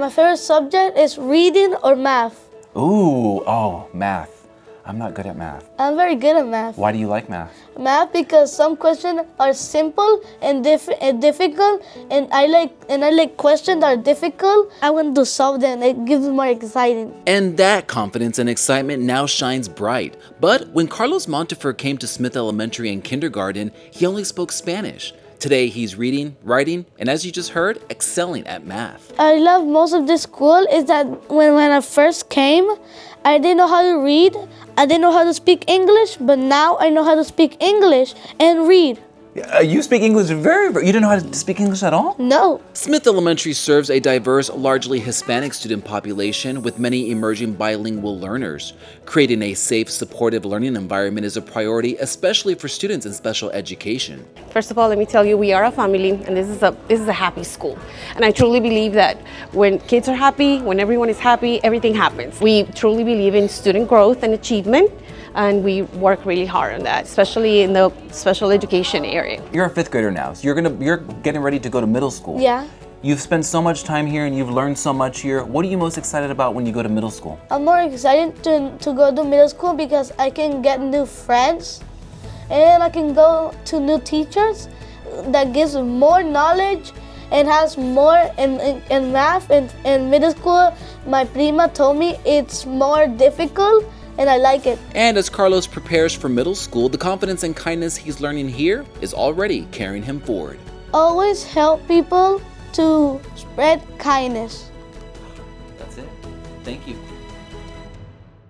my favorite subject is reading or math. Math. I'm not good at math. I'm very good at math. Why do you like math? Math because some questions are simple and difficult, and I like questions that are difficult. I want to solve them. It gives me more exciting. And that confidence and excitement now shines bright. But when Carlos Montufar came to Smith Elementary in kindergarten, he only spoke Spanish. Today he's reading, writing, and as you just heard, excelling at math. I love most of this school is that when I first came, I didn't know how to read. I didn't know how to speak English, but now I know how to speak English and read. You speak English you didn't know how to speak English at all? No. Smith Elementary serves a diverse, largely Hispanic student population with many emerging bilingual learners. Creating a safe, supportive learning environment is a priority, especially for students in special education. First of all, let me tell you, we are a family, and this is a happy school. And I truly believe that when kids are happy, when everyone is happy, everything happens. We truly believe in student growth and achievement, and we work really hard on that, especially in the special education area. You're a fifth grader now, so you're getting ready to go to middle school. Yeah. You've spent so much time here and you've learned so much here. What are you most excited about when you go to middle school? I'm more excited to go to middle school because I can get new friends and I can go to new teachers that gives more knowledge and has more in math. In middle school, my prima told me it's more difficult and I like it. And as Carlos prepares for middle school, the confidence and kindness he's learning here is already carrying him forward. Always help people to spread kindness. That's it. Thank you.